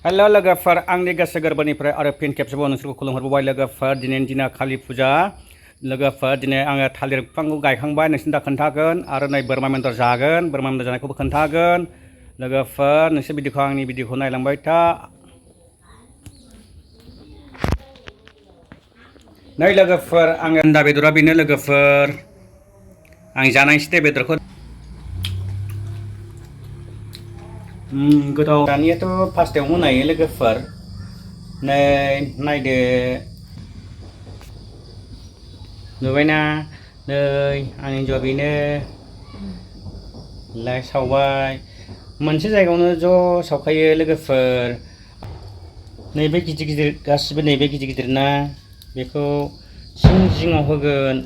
Hello लोगोफोर आंनि गोसो गोरबोनिफ्राय आरो फिन खेबसेबाव नोंसोरखौ खुलुमहरबाय लोगोफोर दिनैनि दिना खालि फुजा लोगोफोर दिनै आङो थालिर बिफांखौ गायखांबाय नोंसिनो दा खोन्थागोन आरो नै बोरमा बेदर जागोन बोरमा बेदर जानायखौबो खोन्थागोन लोगोफोर नोंसोर भिडिअखौ आंनि भिडिअखौ नायलांबाय था नै लोगोफोर आङो दा बेदरा बेनो लोगोफोर आं जानायसै दे बेदरखौ गोथाव दानियाथ' फार्स्टआवनो नायो लोगोफोर नै नायदो नुबायना नै आंनि ज'आ बेनो लाइट सावबाय मोनसे जायगायावनो ज' सावखायो लोगोफोर नैबे गिदिर गिदिर गासिबो नैबे गिदिर गिदिर ना बेखौ सिं जिङाव होगोन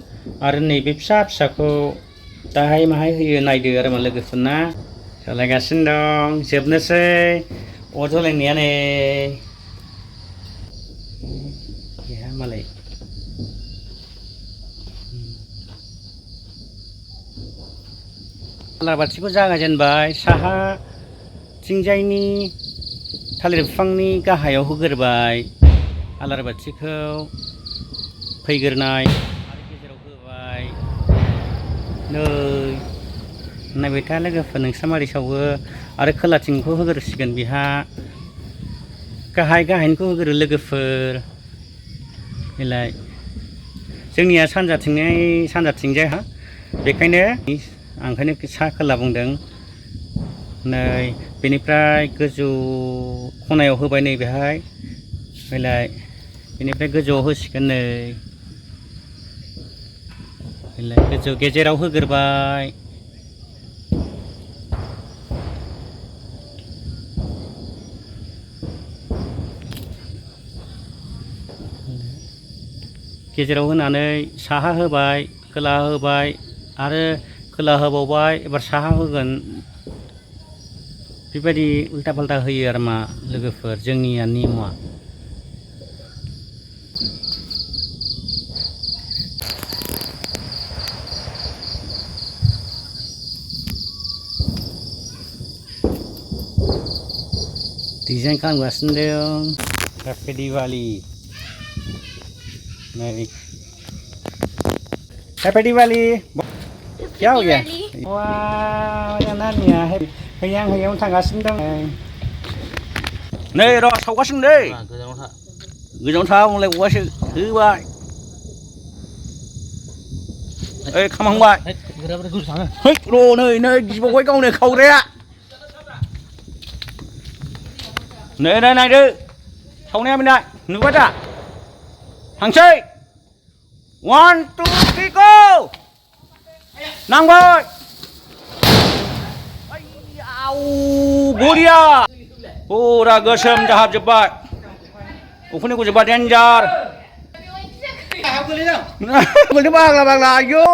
आरो नैबे फिसा फिसाखौ दाहाय माहाय होयो नायदो आरो मा लोगोफोर ना सालायगासिनो दं जोबनोसै अर जलायनाया नै बेहा मालाय आलार बाथिखौ जागायजेनबाय साहा थिंजायनि थालिर बिफांनि गाहायाव होग्रोबाय आलार बाथिखौ फैग्रोनाय आरो गेजेराव होबाय नै नायबाय था लोगोफोर नोंस्रा मारै सावो आरो खोलाथिंखौ होग्रोसिगोन बेहा गाहायनिखौ होग्रो लोगोफोर बेलाय जोंनिया सानजाथिंजाय हा बेखायनो आं ओंखायनो सा खोला बुंदों नै बेनिफ्राय गोजौ खनायाव होबाय नै बेहाय बेलाय बेनिफ्राय गोजौआव होसिगोन नै बेलाय गोजौ गेजेराव होग्रोबाय गेजेराव होनानै साहा होबाय खोला होबाय आरो खोला होबावबाय एबार साहा होगोन बेबायदि उल्टा फाल्टा होयो आरो मा लोगोफोर जोंनिया नियमा डिजाइन खालामगासिनो दं हैप्पी दिवाली नहीं हैप्पी दिवाली क्या हो गया वाह नानिया हैयां थांगासिनो दं नै र' सावगासिनो दै गोजानाव था हंलाय गवासो होबाय ओइ खामहांबाय है र' नै गिबावबाय गावनो खावग्राया नै नायदो सावनाया बेना नुबाय दा थांसै 1 2 3 go नांबाय आव बरिया फुरा गोसोम जाहाबजोब्बाय उखुन्दै गजोब्बाय डेन्जार गोलैदों बाग्ला आयौ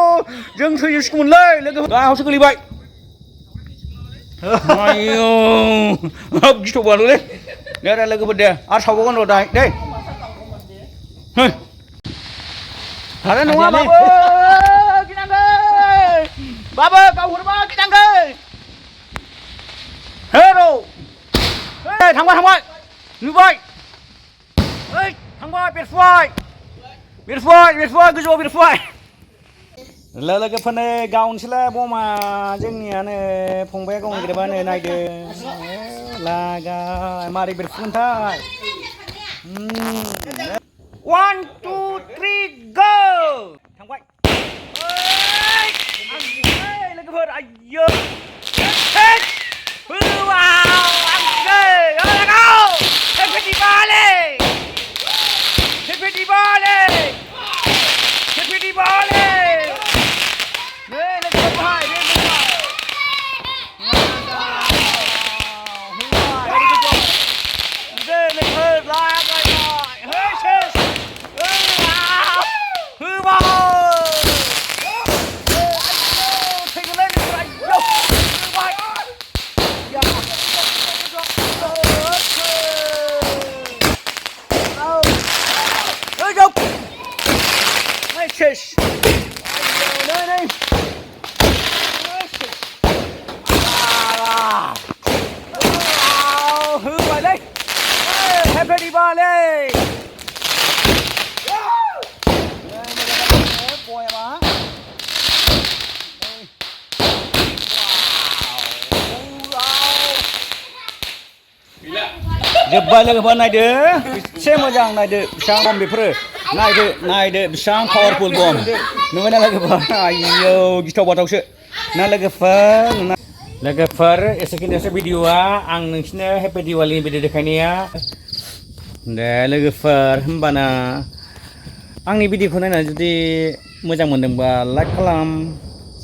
जों थैजोबसिगौमोनलै लोगो गाहायावसो गोलैबाय आयौ हाब गिथावबालुलै दे लोगोफोर दे आरो सावबावगोन र' दाहाय दै हानाय नङा बाबु गिनांगौ बाबु गावहरबा गिनांगौ हे र' थांबाय नुबाय ओइ थांबाय बेरफुबाय गोजौआव बेरफुबाय लोगोफोरनो गावनोसैलाय बमा जोंनियानो फंबाया गावनो गेलेबानो नायदो लागाय मारै बेरफुगोनथाय 1 2 3 go थांबाय ओइ लोगोफोर आयौ वाव हैप्पी दिवाली नै लोगोफोर बाहाय Lwgwfhwr Diwali. Jebak Lwgwfhwr naidw एसे मोजां नायदो बेसेबां बम बेफोरो नायदो बेसेबां पावारफुल बम नुबायना Lwgwfhwr आयौ गिथाव बाथावसो ना Lwgwfhwr एसेखिनियावसो भिडिअ'आ आं नोंसिनो हेपि दिवालीनि भिडिअ देखायनाया दे Lwgwfhwr होमबाना आंनि भिडिअ'खौ नायनानै जुदि मोजां मोनदोंबा लाइक खालाम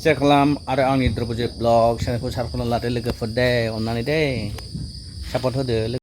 शेयार खालाम आरो आंनि द्रबजे ब्लग चेनेलखौ साबस्क्राइब खालामना लादो Lwgwfhwr दे अननानै दे सापर्ट होदो